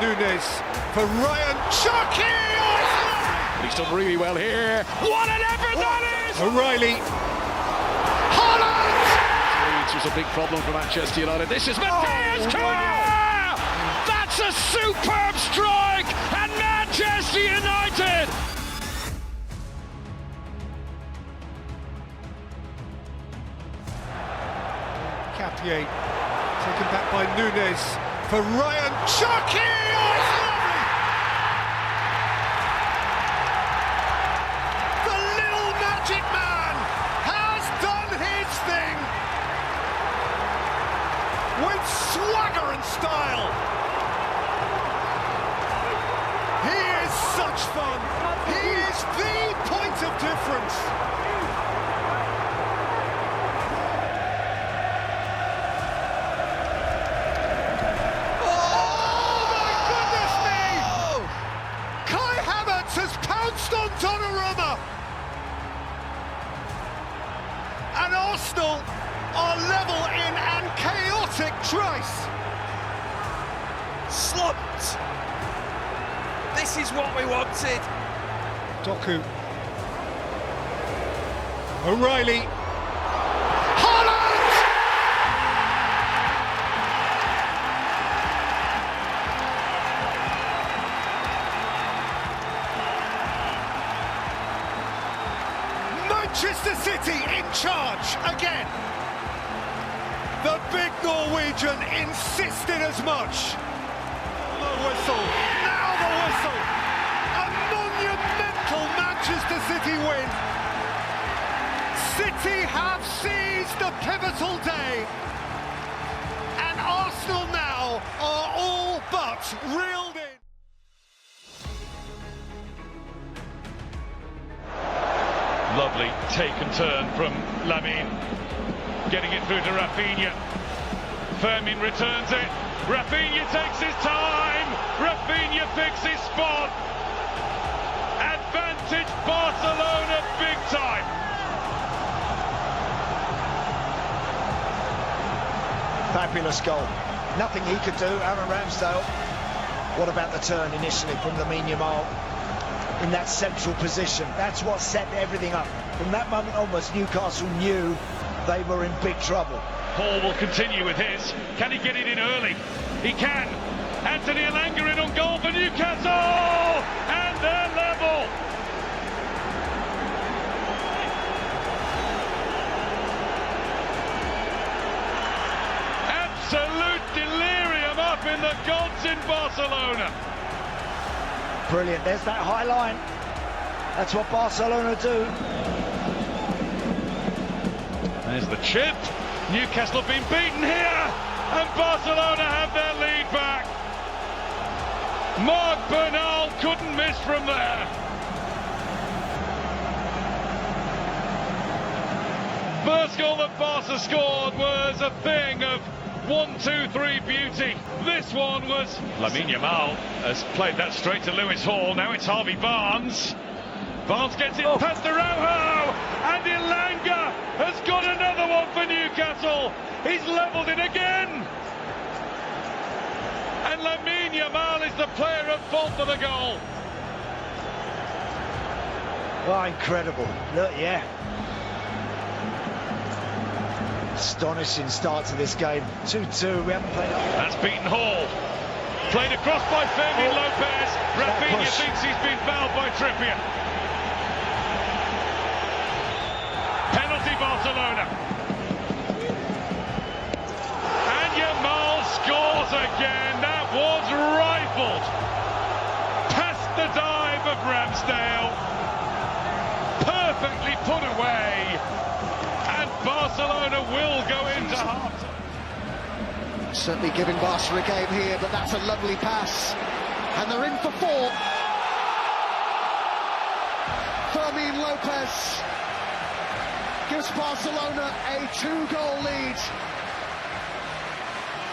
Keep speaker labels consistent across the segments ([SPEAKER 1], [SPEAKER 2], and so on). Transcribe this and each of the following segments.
[SPEAKER 1] Nunes for Ryan Chucky!
[SPEAKER 2] He's done really well here. What an effort that is!
[SPEAKER 1] O'Reilly.
[SPEAKER 2] Holland! Leeds was a big problem for Manchester United. This is Matthias Cunha! That's a superb strike! And Manchester United!
[SPEAKER 1] Capier taken back by Nunes for Ryan Chucky! The little magic man has done his thing with swagger and style. He is such fun. He is the point of difference. On Donnarumma, and Arsenal are level in an chaotic trace.
[SPEAKER 3] Slumped. This is what we wanted.
[SPEAKER 1] Doku, O'Reilly. Manchester City in charge again. The big Norwegian insisted as much. The whistle, now the whistle. A monumental Manchester City win. City have seized the pivotal day. And Arsenal now are all but reeled in.
[SPEAKER 4] Lovely take and turn from Lamine, getting it through to Rafinha. Fermin returns it. Rafinha takes his time. Rafinha picks his spot. Advantage Barcelona big time.
[SPEAKER 5] Fabulous goal. Nothing he could do, Aaron Ramsdale. What about the turn initially from Lamine Yamal? In that central position, that's what set everything up. From that moment onwards, Newcastle knew they were in big trouble.
[SPEAKER 4] Paul will continue with his. Can he get it in early? He can. Anthony Elanga in on goal for Newcastle, and they're level. Absolute delirium up in the gods in Barcelona.
[SPEAKER 5] Brilliant, there's that high line. That's what Barcelona do.
[SPEAKER 4] There's the chip. Newcastle have been beaten here, and Barcelona have their lead back. Marc Bernal couldn't miss from there. First goal that Barca scored was a thing of 1-2-3 beauty. This one was Lamine Yamal has played that straight to Lewis Hall. Now it's Harvey Barnes. Barnes gets it past Araujo, and Elanga has got another one for Newcastle. He's levelled it again. And Lamine Yamal is the player at fault for the goal.
[SPEAKER 5] Oh, incredible. Look, yeah. Astonishing start to this game. 2-2, we haven't played up.
[SPEAKER 4] That's beaten Hall. Played across by Fermin Lopez. Rafinha thinks he's been fouled by Trippier. Penalty Barcelona. And Yamal scores again. That was rifled. Past the dive of Ramsdale. Perfectly put away. And Barcelona will go into half-time.
[SPEAKER 6] Certainly giving Barca a game here, but that's a lovely pass. And they're in for four. Fermin Lopez gives Barcelona a 2-goal lead.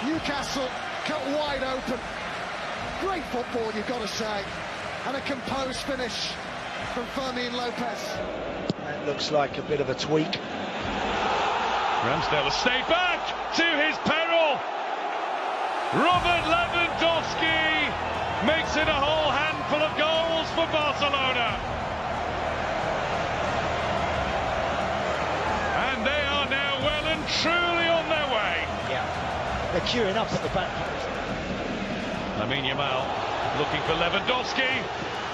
[SPEAKER 6] Newcastle cut wide open. Great football, you've got to say. And a composed finish from Fermin Lopez.
[SPEAKER 5] That looks like a bit of a tweak.
[SPEAKER 4] Ramsdale will stay back to his peril. Robert Lewandowski makes it a whole handful of goals for Barcelona. And they are now well and truly on their way.
[SPEAKER 5] Yeah, they're queuing up at the back.
[SPEAKER 4] Lamine Yamal looking for Lewandowski.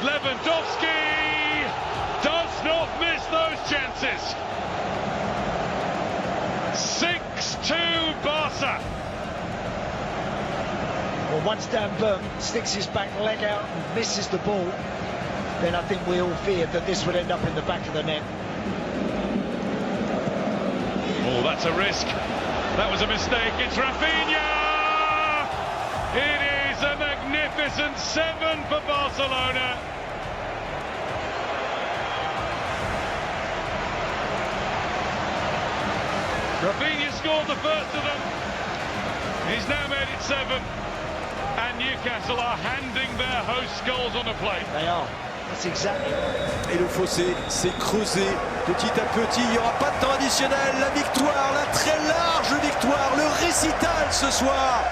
[SPEAKER 4] Lewandowski does not miss those chances. 6-2 Barca.
[SPEAKER 5] Well, once Dan Burn sticks his back leg out and misses the ball, then I think we all feared that this would end up in the back of the net.
[SPEAKER 4] Oh, that's a risk. That was a mistake. It's Rafinha! It is a magnificent 7 for Barcelona. Rafinha scored the first of them. He's now made it 7. And Newcastle are handing their hosts goals on a plate.
[SPEAKER 5] They are. That's exactly right.
[SPEAKER 7] Et le fossé s'est creusé petit à petit. Il n'y aura pas de temps additionnel. La victoire, la très large victoire, le récital ce soir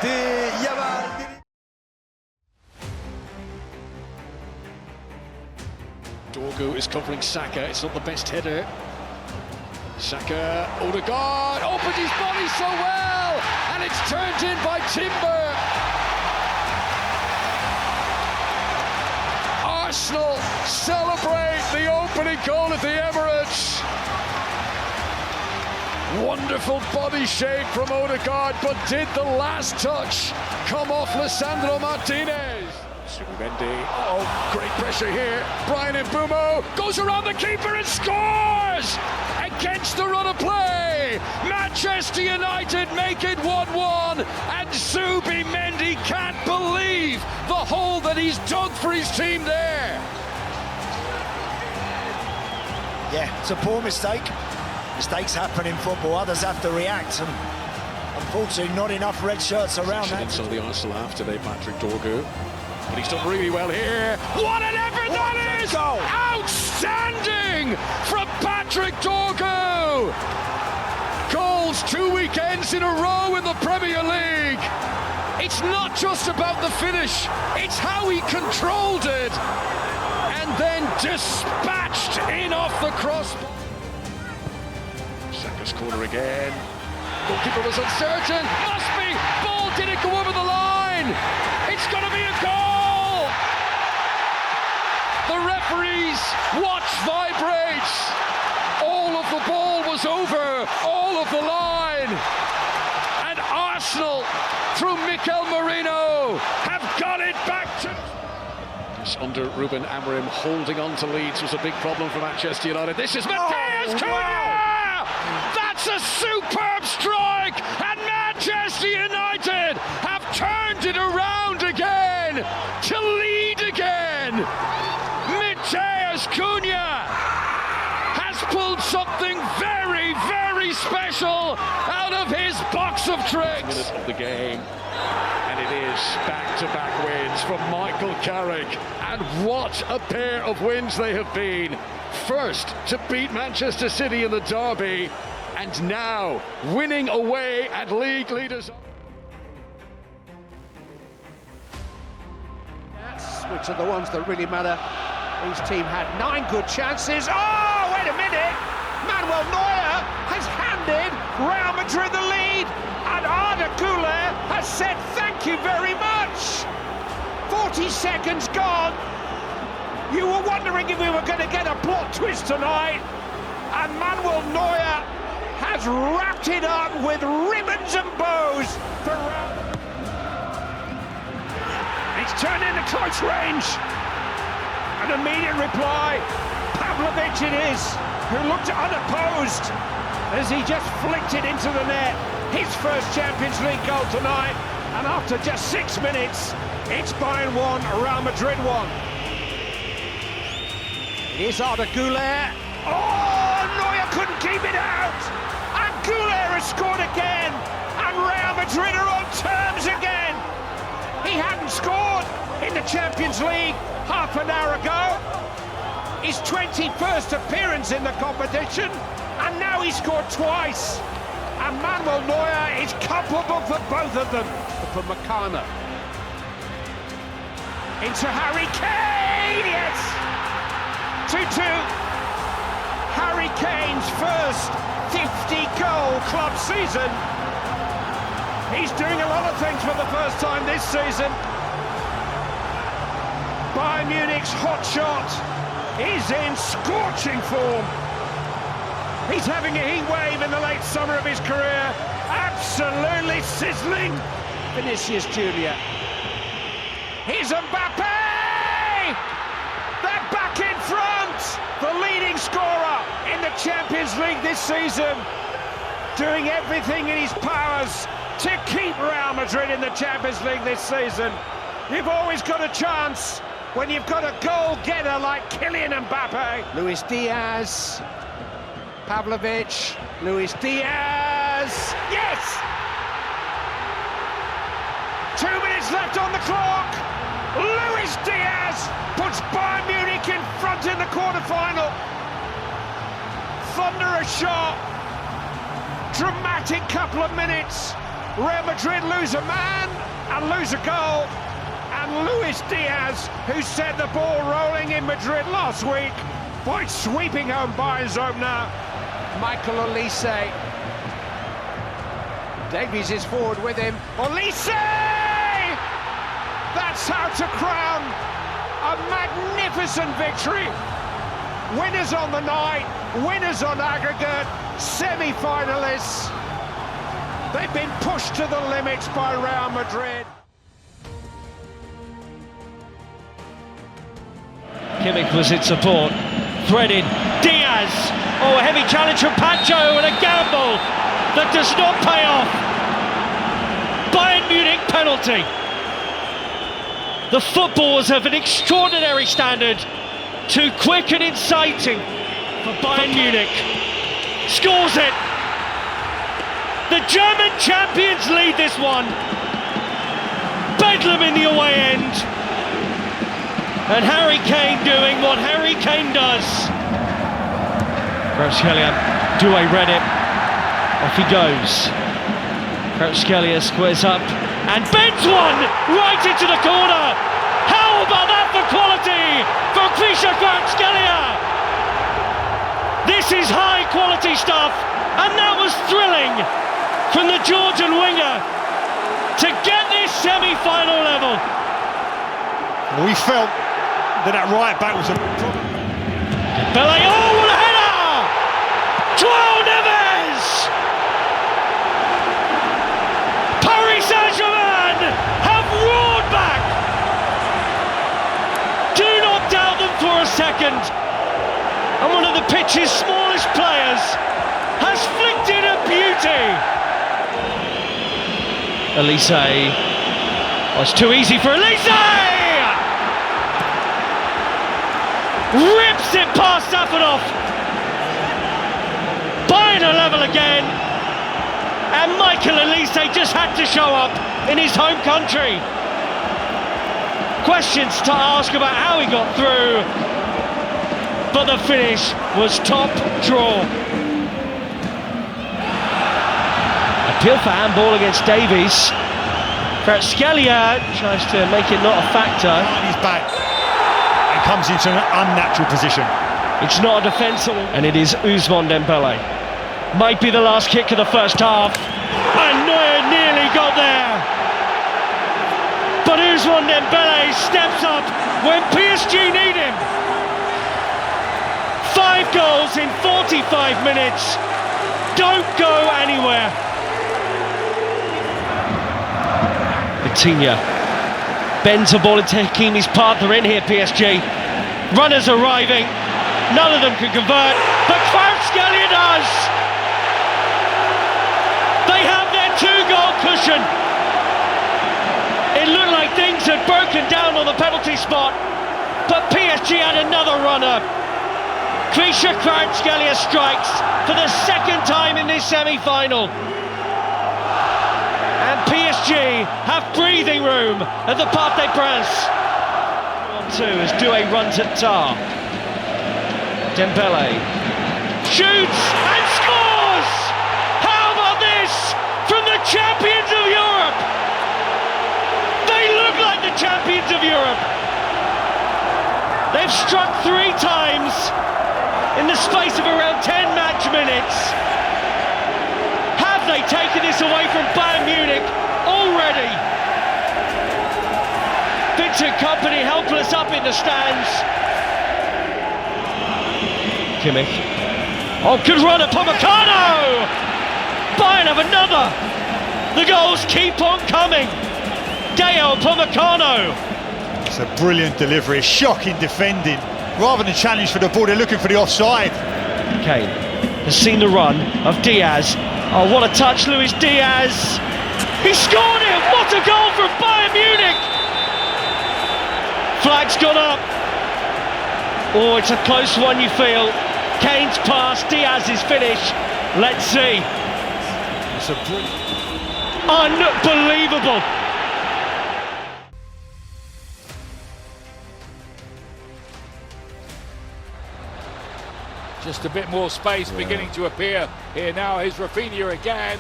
[SPEAKER 7] des Yamal.
[SPEAKER 2] Dorgu is covering Saka. It's not the best header. Saka, Odegaard opens his body so well, and it's turned in by Timber. Arsenal celebrate the opening goal at the Emirates. Wonderful body shape from Odegaard, but did the last touch come off Lisandro Martinez? Subimendi, oh, great pressure here. Brian Mbeumo goes around the keeper and scores! Against the run of play, Manchester United make it 1-1, and Subimendi can't believe the hole that he's dug for his team there.
[SPEAKER 5] Yeah, it's a poor mistake. Mistakes happen in football, others have to react, and unfortunately not enough red shirts around that.
[SPEAKER 2] Inside the Arsenal half today, Patrick Dorgu. But he's done really well here. What an effort that is!
[SPEAKER 5] Goal.
[SPEAKER 2] Outstanding from Patrick Dorgu! Goals 2 weekends in a row in the Premier League. It's not just about the finish, it's how he controlled it and then dispatched in off the crossbar. Saka's corner again. Goalkeeper was uncertain. Must be. Ball didn't go over the line. It's going to be a goal. The referee's watch vibrates. All of the ball was over. All of the line. And Arsenal, through Mikel Merino, have got it back to... Under Ruben Amorim, holding on to Leeds was a big problem for Manchester United. This is Matheus Cunha! Wow. That's a superb strike, and Manchester United have turned it around again to lead again. Matheus Cunha has pulled something very, very special out of his box of tricks. Minute of the game, and it is back-to-back wins from Michael Carrick, and what a pair of wins they have been. First to beat Manchester City in the derby, and now winning away at league leaders.
[SPEAKER 8] Which are the ones that really matter. His team had 9 good chances. Oh, wait a minute! Manuel Neuer has handed Real Madrid the lead, and Arda Güler has said thank you very much. 40 seconds gone. You were wondering if we were going to get a plot twist tonight, and Manuel Neuer has wrapped it up with ribbons and bows for Real. It's turned into close range. An immediate reply. Pavlovic it is, who looked unopposed as he just flicked it into the net. His first Champions League goal tonight, and after just 6 minutes, it's Bayern 1, Real Madrid 1. It is Arda Güler. Oh, Neuer couldn't keep it out. And Güler has scored again, and Real Madrid are on terms again. He hadn't scored in the Champions League half an hour ago. His 21st appearance in the competition, and now he scored twice. And Manuel Neuer is culpable for both of them. For Makana. into Harry Kane, yes! 2-2. Harry Kane's first 50-goal club season. He's doing a lot of things for the first time this season. Bayern Munich's hotshot is in scorching form. He's having a heat wave in the late summer of his career. Absolutely sizzling. Vinicius Junior. Here's Mbappe! They're back in front! The leading scorer in the Champions League this season, doing everything in his powers to keep Real Madrid in the Champions League this season. You've always got a chance when you've got a goal-getter like Kylian Mbappe. Luis Diaz, Pavlovic, Luis Diaz, yes! 2 minutes left on the clock. Luis Diaz puts Bayern Munich in front in the quarter-final. Thunderous shot. Dramatic couple of minutes. Real Madrid lose a man and lose a goal. And Luis Diaz, who set the ball rolling in Madrid last week, by sweeping home Bayern's opener. Michael Olise. Davies is forward with him. Olise! That's how to crown a magnificent victory. Winners on the night, winners on aggregate, semi-finalists. They've been pushed to the limits by Real Madrid.
[SPEAKER 9] Kimmich was in support, threaded, Diaz, oh a heavy challenge from Pacho and a gamble that does not pay off. Bayern Munich penalty. The footballers have an extraordinary standard, too quick and inciting for Bayern Munich. Scores it. The German champions lead this one. Bedlam in the away end. And Harry Kane doing what Harry Kane does. Kvaratskhelia, Doué read it. Off he goes. Kvaratskhelia squares up and bends one right into the corner. How about that for quality for Kvaratskhelia? This is high quality stuff, and that was thrilling from the Georgian winger to get this semi-final level.
[SPEAKER 1] We felt that right back was a problem.
[SPEAKER 9] Dembele, oh what a header! Joao Neves! Paris Saint-Germain have roared back! Do not doubt them for a second. And one of the pitch's smallest players has flicked in a beauty. Olise. Oh, it's too easy for Olise! Rips it past Safanov. Bayern are level again. And Michael Olise just had to show up in his home country. Questions to ask about how he got through, but the finish was top draw. Appeal for handball against Davies. Kvaratskhelia tries to make it not a factor.
[SPEAKER 1] He's back and comes into an unnatural position.
[SPEAKER 9] It's not a defensive, and it is Ousmane Dembele. Might be the last kick of the first half, and Neuer nearly got there. But Ousmane Dembele steps up when PSG need him. 5 goals in 45 minutes. Don't go anywhere. Coutinho bends the ball into Hakimi's path. They're in here, PSG. Runners arriving. None of them can convert, but Kvaratskhelia does. They have their 2-goal cushion. It looked like things had broken down on the penalty spot, but PSG had another runner. Kvaratskhelia strikes for the second time in this semi-final. And PSG have breathing room at the Parc des Princes. 1-2 as Doué runs at Tar. Dembele shoots and scores! How about this from the champions of Europe? They look like the champions of Europe. They've struck 3 times in the space of around 10 match minutes. Have they taken this away from Bayern Munich already? Vincent Kompany helpless up in the stands. Kimmich. Oh, good run at Upamecano! Bayern have another! The goals keep on coming. Dale Upamecano.
[SPEAKER 10] It's a brilliant delivery, shocking defending. Rather than challenge for the ball, they're looking for the offside.
[SPEAKER 9] Kane has seen the run of Diaz. Oh, what a touch, Luis Diaz. He scored it! What a goal from Bayern Munich! Flag's gone up. Oh, it's a close one, you feel. Kane's pass, Diaz's finish. Let's see.
[SPEAKER 10] It's a brilliant...
[SPEAKER 9] Unbelievable.
[SPEAKER 11] Just a bit more space beginning to appear here now. Here's Rafinha again.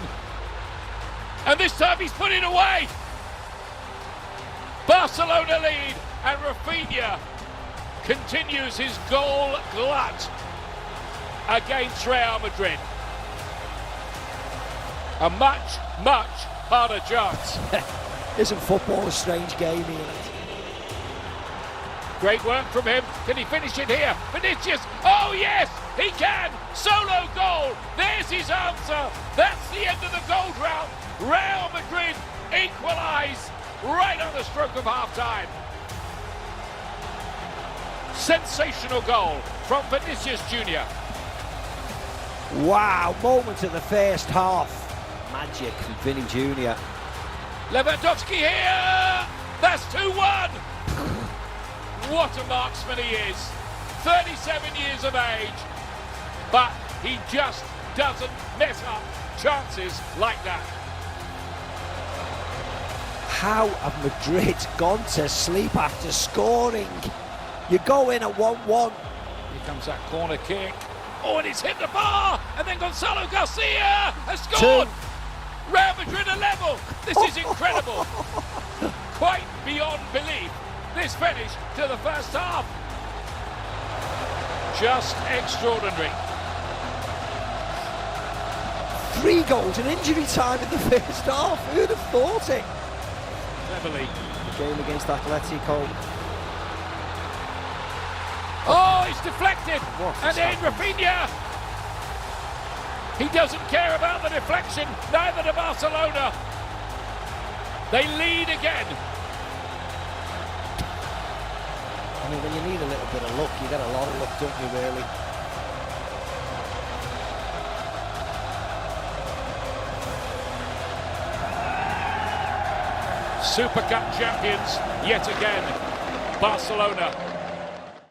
[SPEAKER 11] And this time he's put it away. Barcelona lead, and Rafinha continues his goal glut against Real Madrid. A much, much harder chance.
[SPEAKER 5] Isn't football a strange game, Ian?
[SPEAKER 11] Great work from him. Can he finish it here? Vinicius. Oh yes, he can. Solo goal. There's his answer. That's the end of the goal drought. Real Madrid equalise right on the stroke of half-time. Sensational goal from Vinicius Junior.
[SPEAKER 5] Wow, moment of the first half. Magic from Vinny Junior.
[SPEAKER 11] Lewandowski here. That's 2-1. What a marksman he is. 37 years of age, but he just doesn't mess up chances like that.
[SPEAKER 5] How have Madrid gone to sleep after scoring? You go in at 1-1.
[SPEAKER 11] Here comes that corner kick. Oh, and it's hit the bar, and then Gonzalo Garcia has scored. Real Madrid are level. This is incredible. Quite beyond belief. This finish to the first half. Just extraordinary.
[SPEAKER 5] 3 goals in injury time in the first half. Who'd have thought it?
[SPEAKER 11] Cleverly.
[SPEAKER 5] The game against Atletico.
[SPEAKER 11] Oh, it's deflected. And then Rafinha. He doesn't care about the deflection. Neither do Barcelona. They lead again.
[SPEAKER 5] I mean, when you need a little bit of luck, you get a lot of luck, don't you, really?
[SPEAKER 11] Super Cup champions yet again, Barcelona.